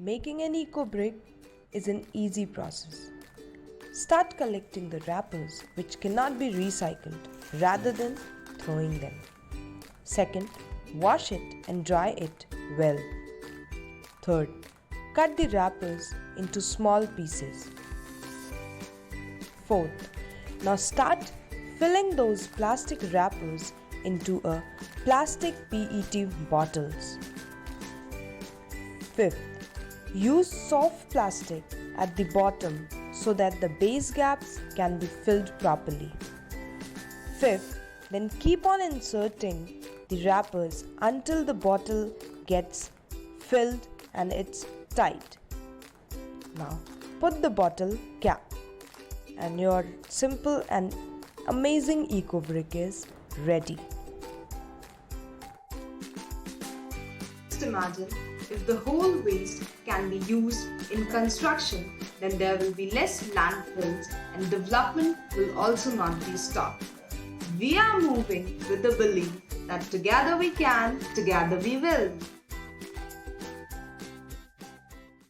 Making an eco brick is an easy process. Start collecting the wrappers which cannot be recycled rather than throwing them. Second, wash it and dry it well. Third, cut the wrappers into small pieces. Fourth, now start filling those plastic wrappers into a plastic PET bottles. Fifth, use soft plastic at the bottom so that the base gaps can be filled properly. Fifth, then keep on inserting the wrappers until the bottle gets filled and it's tight. Now put the bottle cap and your simple and amazing eco brick is ready. Just imagine if the whole waste can be used in construction, then there will be less landfills and development will also not be stopped. We are moving with the belief that together we can, together we will.